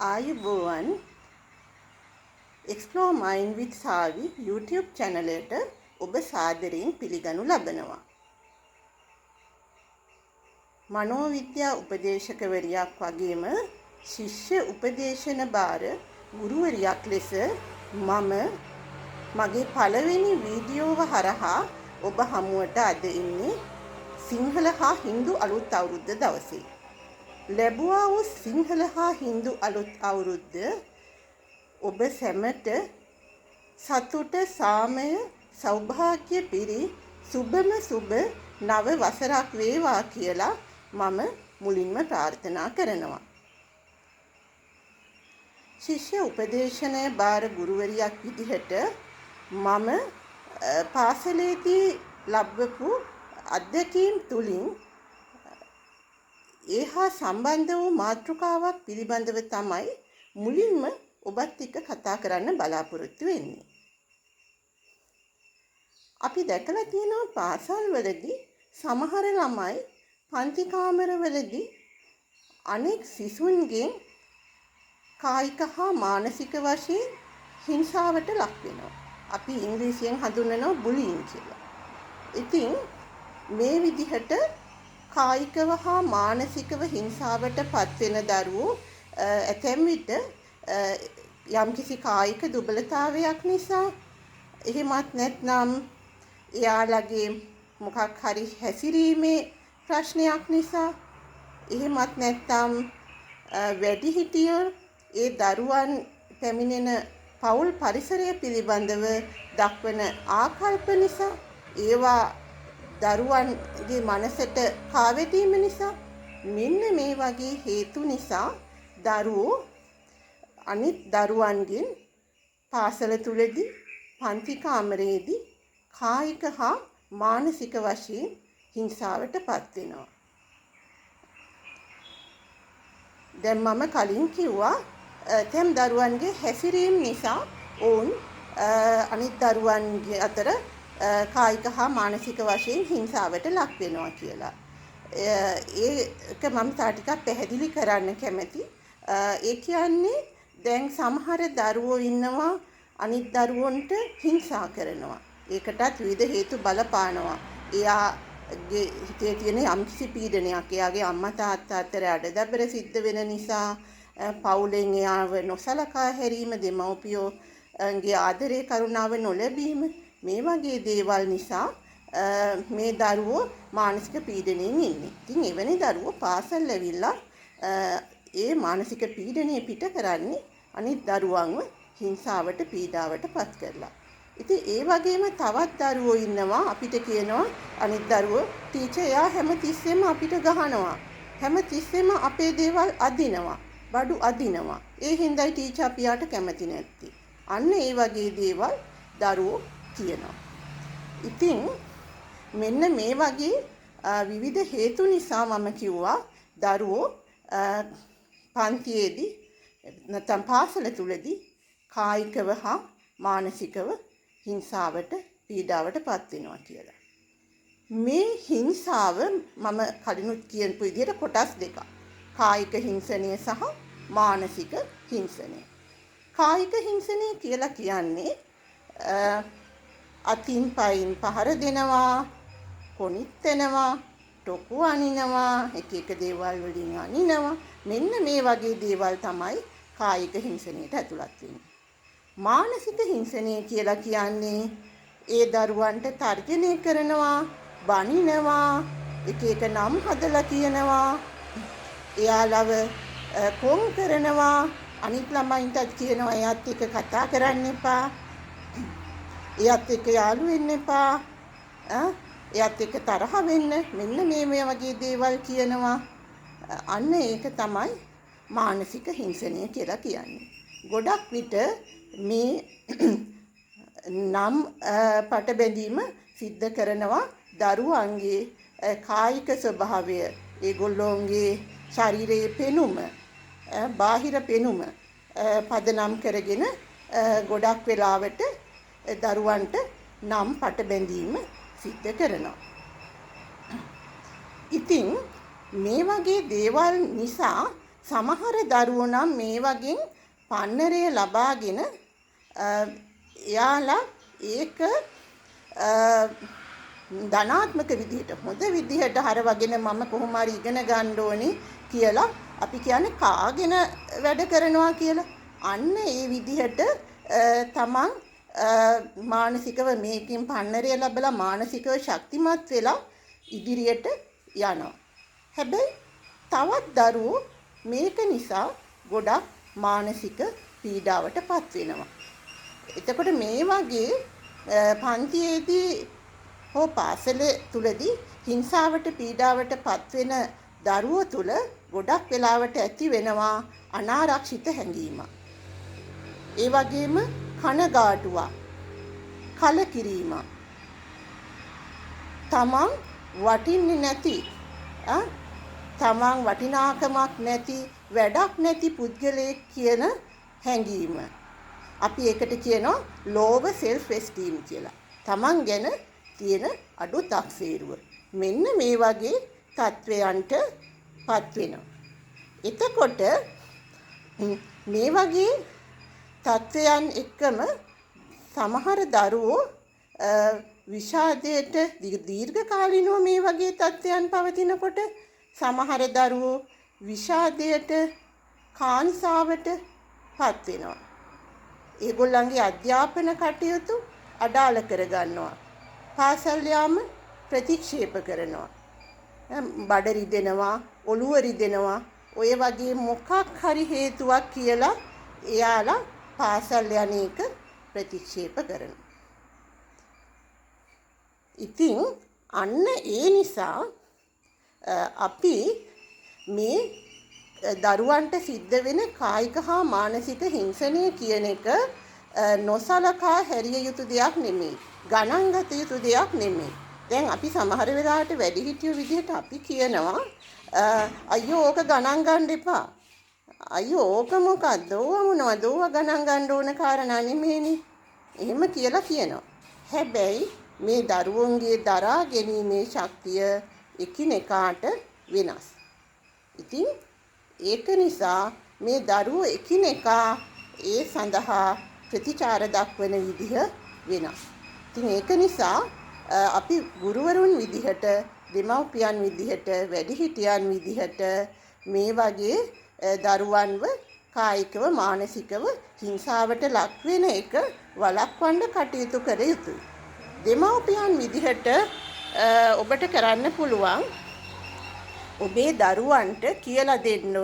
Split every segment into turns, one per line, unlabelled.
ආයුබෝවන් Explore Mind with Savi YouTube channel එකට ඔබ සාදරයෙන් පිළිගනු ලබනවා. මනෝවිද්‍යා උපදේශකවරියක් වගේම ශිෂ්‍ය උපදේශන භාර ගුරුවරියක් ලෙස මම මගේ පළවෙනි වීඩියෝව හරහා ඔබ හමුවට අද ඉන්නේ සිංහල හා හින්දු අලුත් අවුරුද්ද දවසේ. ලැබුවා වූ සිංහල හා හින්දු අලුත් අවුරුද්ද ඔබ සැමට සතුට සාමය සෞභාග්‍ය පිරි සුබම සුබ නව වසරක් වේවා කියලා මම මුලින්ම ප්‍රාර්ථනා කරනවා. ශිෂ්‍ය උපදේශනය භාර ගුරුවරියක් විදිහට මම පාසලේදී ලැබපු අත්දැකීම් තුලින් ඒහා සම්බන්ධ වූ මාතෘකාවක් පිළිබඳව තමයි මුලින්ම ඔබත් එක්ක කතා කරන්න බලාපොරොත්තු වෙන්නේ. අපි දැකලා තියෙනවා පාසල්වලදී සමහර ළමයි පන්ති කාමරවලදී අනෙක් සිසුන්ගෙන් කායික හා මානසික වශයෙන් හිංසාවට ලක් වෙනවා. අපි ඉංග්‍රීසියෙන් හඳුන්වනවා බුලියින් කියලා. ඉතින් මේ විදිහට කායිකව හා මානසිකව හිංසාවට පත්වෙන දරුවෝ ඇතැම් විට යම්කිසි කායික දුබලතාවයක් නිසා එහෙමත් නැත්නම් එයාලගේ මොකක් හරි හැසිරීමේ ප්‍රශ්නයක් නිසා එහෙමත් නැත්නම් වැඩිහිටියෝ ඒ දරුවන් පැමිණෙන පෞල් පරිසරය පිළිබඳව දක්වන ආකල්ප නිසා ඒවා දරුවන්ගේ මනසට කාවැදීම නිසා මෙන්න මේ වගේ හේතු නිසා දරුවෝ අනිත් දරුවන්ගෙන් පාසල තුලදී පන්ති කාමරයේදී කායික හා මානසික වශයෙන් හිංසාවට පත් වෙනවා. දැන් මම කලින් කිව්වා තැම් දරුවන්ගේ හැසිරීම නිසා ඔවුන් අනිත් දරුවන්ගේ අතර කායික හා මානසික වශයෙන් හිංසාවට ලක් වෙනවා කියලා. ඒක මම තා ටිකක් පැහැදිලි කරන්න කැමතියි. ඒ කියන්නේ දැන් සමහර දරුවෝ ඉන්නවා අනිත් දරුවන්ට හිංසා කරනවා. ඒකටත් විවිධ හේතු බලපානවා. එයාගේ හිතේ තියෙන යම්කිසි පීඩනයක්, එයාගේ අම්මා තාත්තා අතර අඩදබර සිද්ධ වෙන නිසා, පවුලෙන් එයාව නොසලකා හැරීම, දෙමව්පියෝගේ ආදරේ කරුණාව නොලැබීම, මේ වගේ දේවල් නිසා මේ දරුවෝ මානසික පීඩනයෙන් ඉන්නේ. ඉතින් එවැනි දරුවෝ පාසල් ඇවිල්ලා ඒ මානසික පීඩනය පිට කරන්නේ අනිත් දරුවන්ව හිංසාවට පීඩාවට පත් කරලා. ඉතින් ඒ වගේම තවත් දරුවෝ ඉන්නවා අපිට කියනවා අනිත් දරුවෝ ටීචර් එයා හැමතිස්සෙම අපිට ගහනවා. හැමතිස්සෙම අපේ දේවල් අදිනවා. බඩු අදිනවා. ඒ හින්දායි ටීචර් අපියාට කැමති නැත්තේ. අන්න ඒ වගේ දේවල් දරුවෝ කියනවා. ඉතින් මෙන්න මේ වගේ විවිධ හේතු නිසා මම කිව්වා දරුවෝ පන්තියේදී නැත්නම් පාසල තුලදී කායිකව හා මානසිකව හිංසාවට පීඩාවට පත් වෙනවා කියලා. මේ හිංසාව මම කලිනුත් කියපු විදිහට කොටස් දෙකක්. කායික හිංසනය සහ මානසික හිංසනය. කායික හිංසනය කියලා කියන්නේ අතින් පයින් පහර දෙනවා, කොනිට්ටනවා, ටොකු අනිනවා, එක එක දේවල් වලින් අනිනවා. මෙන්න මේ වගේ දේවල් තමයි කායික හිංසනයට ඇතුළත් වෙන්නේ. මානසික හිංසනය කියලා කියන්නේ ඒ දරුවන්ට තර්ජනය කරනවා, බනිනවා, එක එක නම් හදලා කියනවා, එයාලව කොම් කරනවා, අනිත් ළමයින්ටත් කියනවා එයාත් එක්ක කතා කරන්න එපා, එයාත් එක්ක යාළු වෙන්න එපා, එයාත් එක්ක තරහ වෙන්න, මෙන්න මේ වගේ දේවල් කියනවා. අන්න ඒක තමයි මානසික හිංසනය කියලා කියන්නේ. ගොඩක් විට මේ නම් පට බැඳීම සිද්ධ කරනවා දරුවන්ගේ කායික ස්වභාවය, ඒගොල්ලෝගේ ශරීරයේ පෙනුම, බාහිර පෙනුම පදනම් කරගෙන ගොඩක් වෙලාවට දරුවන්ට නම් පට බැඳීම සිද්ධ කරනවා. ඉතින් මේ වගේ දේවල් නිසා සමහර දරුවෝ නම් මේ වගේ පන්නරය ලබාගෙන එයාලා ඒක ධනාත්මක විදිහට හොඳ විදිහට හරවගෙන මම කොහොම හරි ඉගෙන ගන්න ඕනේ කියලා අපි කියන්නේ කාගෙන වැඩ කරනවා කියලා. අන්න ඒ විදිහට තමන් මානසිකව මේකෙන් පන්නරය ලැබලා මානසිකව ශක්තිමත් වෙලා ඉදිරියට යනවා. හැබැයි තවත් දරුවෝ මේක නිසා ගොඩක් මානසික පීඩාවටපත් වෙනවා. එතකොට මේ වගේ පන්තියේදී හෝ පාසල තුලදී හිංසාවට පීඩාවටපත් වෙන දරුවෝ තුල ගොඩක් වෙලාවට ඇති වෙනවා අනාරක්ෂිත හැඟීමක්. ඒ වගේම කනගාටුවක්, කලකිරීමක්, තමන් වටින්නේ නැති තමන් වටිනාකමක් නැති වැඩක් නැති පුද්ගලයෙක් කියන හැඟීම. අපි ඒකට කියනවා low self esteem කියලා. තමන් ගැන තියෙන අඩු තක්සේරුව. මෙන්න මේ වගේ තත්වයන්ට පත් වෙනවා. එතකොට මේ වගේ තත්වයන් එක්කම සමහර දරුවෝ විෂාදයට දීර්ඝ කාලිනව මේ වගේ තත්වයන් පවතිනකොට සමහර දරුවෝ විෂාදයට කාන්සාවට පත් වෙනවා. ඒගොල්ලන්ගේ අධ්‍යාපන කටයුතු අඩාල කරගන්නවා. පාසල් යාම ප්‍රතික්ෂේප කරනවා. බඩ රිදෙනවා, ඔළුව රිදෙනවා. ඔය වගේ මොකක් හරි හේතුවක් කියලා එයාලා පාසල් යන එක ප්‍රතික්ෂේප කරනවා. ඉතින් අන්න ඒ නිසා අපි මේ දරුවන්ට සිද්ධ වෙන කායික හා මානසික හිංසනය කියන එක නොසලකා හැරිය යුතු දෙයක් නෙමෙයි. ගණන් ගත යුතු දෙයක් නෙමෙයි. දැන් අපි සමහර වෙලාවට වැඩිහිටියෝ විදිහට අපි කියනවා අයියෝ ඕක ගණන් ගන්න එපා. අයියෝ ඕක මොකද්ද? ඕවා මොනවද? ඕවා ගණන් ගන්න ඕන කාරණා නෙමෙයිනේ. එහෙම කියලා කියනවා. හැබැයි මේ දරුවන්ගේ දරා ගැනීමේ ශක්තිය එකිනෙකාට වෙනස්. ඉතින් ඒක නිසා මේ දරුවෝ එකිනෙකා ඒ සඳහා ප්‍රතිචාර දක්වන විදිහ වෙනස්. ඉතින් ඒක නිසා අපි ගුරුවරුන් විදිහට, දෙමව්පියන් විදිහට, වැඩිහිටියන් විදිහට මේ වගේ දරුවන්ව කායිකව මානසිකව හිංසාවට ලක් වෙන එක වළක්වන්න කටයුතු කර යුතුයි. දෙමව්පියන් විදිහට ඔබට කරන්න පුළුවන් ඔබේ දරුවන්ට කියලා දෙන්න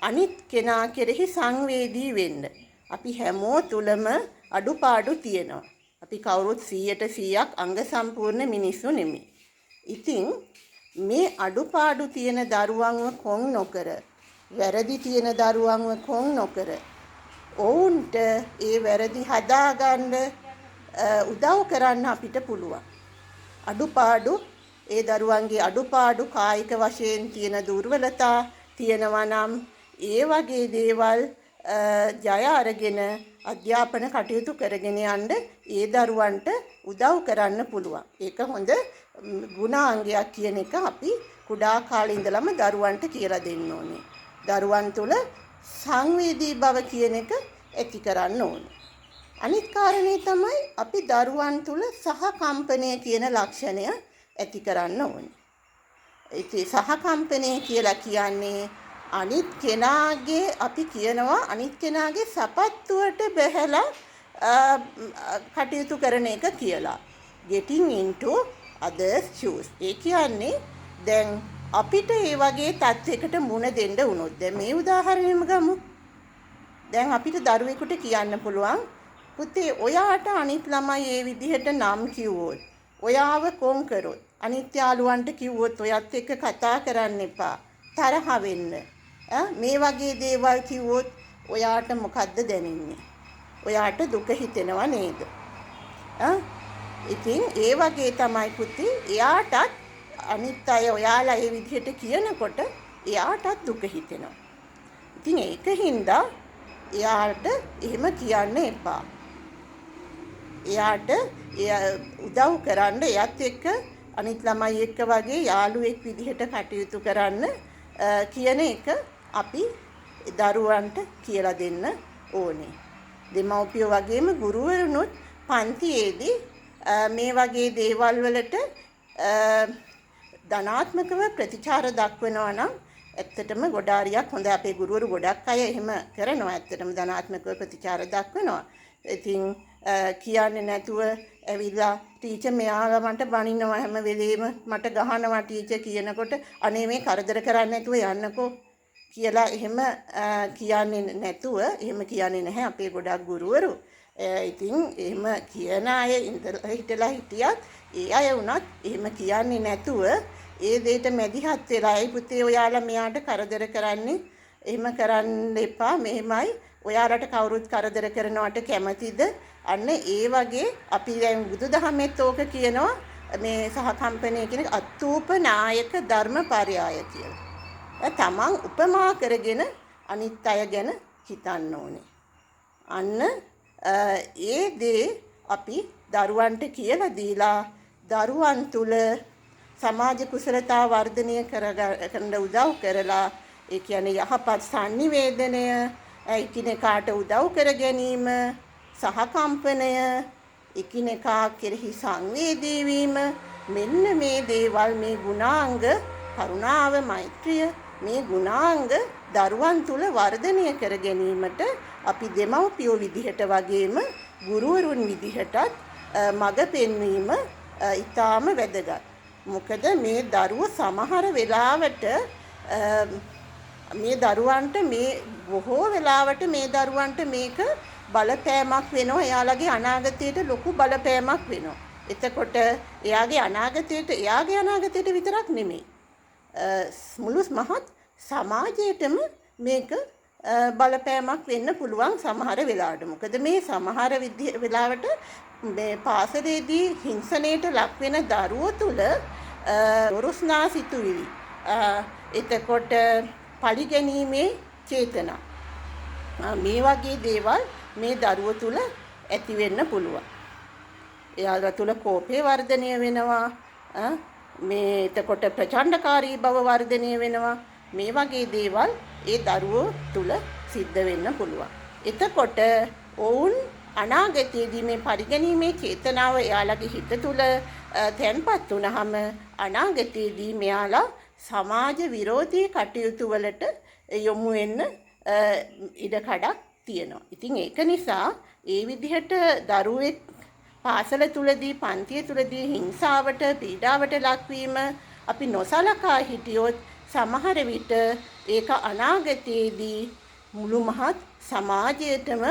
අනිත් කෙනා කෙරෙහි සංවේදී වෙන්න. අපි හැමෝ තුලම අඩුපාඩු තියෙනවා. අපි කවුරුත් 100% අංග සම්පූර්ණ මිනිස්සු නෙමෙයි. ඉතින් මේ අඩුපාඩු තියෙන දරුවන්ව කොන් නොකර, වැරදි තියෙන දරුවන්ව කොන් නොකර, ඔවුන්ට ඒ වැරදි හදාගන්න උදව් කරන්න අපිට පුළුවන්. අඩුපාඩු ඒ දරුවන්ගේ අඩුපාඩු කායික වශයෙන් තියෙන දුර්වලතා තියෙනවා නම් ඒ වගේ දේවල් ජය අරගෙන අධ්‍යාපන කටයුතු කරගෙන යන්න ඒ දරුවන්ට උදව් කරන්න පුළුවන්. ඒක හොඳ ගුණාංගයක් කියන එක අපි කුඩා කාලේ ඉඳලම දරුවන්ට කියලා දෙන්න ඕනේ. දරුවන් තුළ සංවේදී බව කියන එක ඇති කරන්න ඕනේ. අනිත් කාරණේ තමයි අපි දරුවන් තුළ සහකම්පනය කියන ලක්ෂණය ඇති කරන්න ඕනේ. ඉතින් සහකම්පනය කියලා කියන්නේ අනිත් කෙනාගේ අපි කියනවා අනිත් කෙනාගේ සපත්තුවට බැහැලා කටයුතු කරන එක කියලා. getting into others shoes. ඒ කියන්නේ දැන් අපිට ඒ වගේ තත්යකට මුණ දෙන්න වුණොත් දැන් මේ උදාහරණයම ගමු. දැන් අපිට දරුවෙකුට කියන්න පුළුවන් පුතේ ඔයාට අනිත් ළමයි ඒ විදිහට නම් කිව්වොත්, ඔයාව කොන් කරොත්, අනිත් යාළුවන්ට කිව්වොත් ඔයත් එක්ක කතා කරන්න එපා, තරහ වෙන්න. මේ වගේ දේවල් කිව්වොත් ඔයාට මොකද්ද දැනෙන්නේ? ඔයාට දුක හිතෙනවා නේද? ඉතින් ඒ වගේ තමයි පුතේ එයාටත් අනිත් අය ඔයාලා ඒ විදිහට කියනකොට එයාටත් දුක හිතෙනවා. ඉතින් ඒකින්ද එයාට එහෙම කියන්න එපා. එයාට උදව් කරන්න, එයත් එක්ක අනිත් ළමයි එක්ක වගේ යාළුවෙක් විදිහට කටයුතු කරන්න කියන එක අපි දරුවන්ට කියලා දෙන්න ඕනේ. දෙමව්පියෝ වගේම ගුරුවරුනුත් පන්තියේදී මේ වගේ දේවල් වලට ධනාත්මකව ප්‍රතිචාර දක්වනවා නම් ඇත්තටම ගොඩාරියක් හොඳ අපේ ගුරුවරු ගොඩක් අය එහෙම කරනවා. ඇත්තටම ධනාත්මකව ප්‍රතිචාර දක්වනවා. ඉතින් කියන්නේ නැතුව ඇවිල්ලා ටීචර් මෙයාලා මට බනිනවා හැම වෙලේම මට ගහනවා ටීචර් කියනකොට අනේ මේ කරදර කරන්නේ නැතුව යන්නකෝ කියලා එහෙම කියන්නේ නැතුව එහෙම කියන්නේ නැහැ අපේ ගොඩක් ගුරුවරු. ඉතින් එහෙම කියන අය ඉඳලා හිටලා හිටියත් ඒ අය වුණත් එහෙම කියන්නේ නැතුව ඒ දෙයට මැදිහත් වෙලායි පුතේ ඔයාලා මෙයාට කරදර කරන්නේ එහෙම කරන්න එපා මෙහෙමයි ඔයාලට කවුරුත් කරදර කරනවට කැමතිද අන්න ඒ වගේ අපි දැන් බුදුදහමෙත් ඕක කියනවා මේ සහකම්පනය කියන අත්ූපනායක ධර්මපරයය කියලා. තමන් උපමා කරගෙන අනිත් අය ගැන හිතන්න ඕනේ. අන්න ඒ දේ අපි දරුවන්ට කියලා දීලා දරුවන් තුල සමාජ කුසලතා වර්ධනය කරගන්න උදව් කරලා ඒ කියන්නේ යහපත් සංනිවේදනය එකිනෙකාට උදව් කර ගැනීම සහකම්පනය එකිනෙකා කෙරෙහි සංවේදී වීම මෙන්න මේ දේවල් මේ ගුණාංග කරුණාව මෛත්‍රිය මේ ගුණාංග දරුවන් තුල වර්ධනය කර ගැනීමට අපි දෙමව්පියෝ විදිහට වගේම ගුරුවරුන් විදිහටත් මඟ පෙන්වීම ඊටාම වැදගත්. මොකද මේ දරුවෝ සමහර වෙලාවට මේ දරුවන්ට මේ බොහෝ වෙලාවට මේ දරුවන්ට මේක බලපෑමක් වෙනවා. එයාලගේ අනාගතයට ලොකු බලපෑමක් වෙනවා. එතකොට එයාගේ අනාගතයට විතරක් නෙමෙයි මුළු මහත් සමාජයටම මේක බලපෑමක් වෙන්න පුළුවන් සමහර වෙලාවට. මොකද මේ සමහර වෙලාවට මේ පාසලේදී හිංසනයට ලක් වෙන දරුවෝ තුල දොරස්නා සිතුවිලි එතකොට පරිගැනීමේ චේතනා මේ වගේ දේවල් මේ දරුවෝ තුල ඇති වෙන්න පුළුවන්. එයාලා තුල කෝපය වර්ධනය වෙනවා. මේ එතකොට ප්‍රචණ්ඩකාරී බව වර්ධනය වෙනවා. මේ වගේ දේවල් ඒ දරුවෝ තුල සිද්ධ වෙන්න පුළුවන්. එතකොට ඔවුන් අනාගතයේදී මේ පරිගැනීමේ චේතනාව එයාලගේ හිත තුල තැන්පත් වුණාම අනාගතයේදී මෙයාලා සමාජ විරෝධී කටයුතු වලට යොමු වෙන්න ඉඩකඩක් තියෙනවා. ඉතින් ඒක නිසා ඒ විදිහට දරුවෙක් පාසල තුලදී පන්තිය තුලදී හිංසාවට පීඩාවට ලක්වීම අපි නොසලකා හිටියොත් සමහර විට ඒක අනාගතයේදී මුළු මහත් සමාජයටම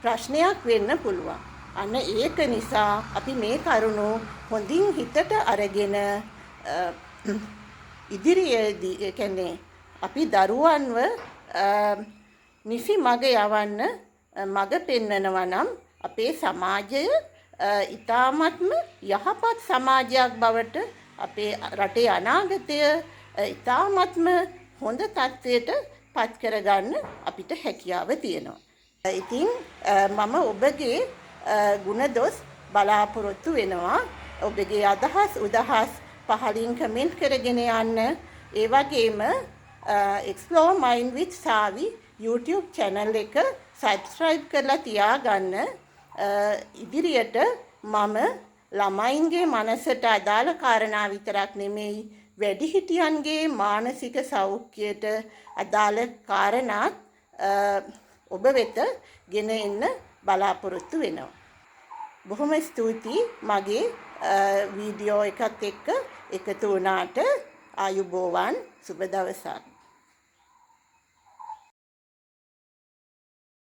ප්‍රශ්නයක් වෙන්න පුළුවන්. අන්න ඒක නිසා අපි මේ කරුණු හොඳින් හිතට අරගෙන ඉදිරියේදී කියන්නේ අපි දරුවන්ව නිසි මඟ යවන්න මඟ පෙන්වනවා නම් අපේ සමාජය ඊ타ත්ම යහපත් සමාජයක් බවට අපේ රටේ අනාගතය ඊ타ත්ම හොඳ තත්ත්වයට පත් කරගන්න අපිට හැකියාව තියෙනවා. ඉතින් මම ඔබගේ ගුණදොස් බලාපොරොත්තු වෙනවා. ඔබගේ අදහස් උදහස් පහලින් කමෙන්ට් කරගෙන යන්න. ඒ වගේම Explore Mind with Savi YouTube channel එක subscribe කරලා තියාගන්න. ඉදිරියට මම ළමයින්ගේ මනසට අදාළ කාරණා විතරක් නෙමෙයි වැඩිහිටියන්ගේ මානසික සෞඛ්‍යයට අදාළ කාරණාත් ඔබ වෙත ගෙන එන්න බලාපොරොත්තු වෙනවා. බොහොම ස්තුතියි මගේ වීඩියෝ එකත් එක්ක එකතු වුණාට. ආයුබෝවන් සුබ දවසක්.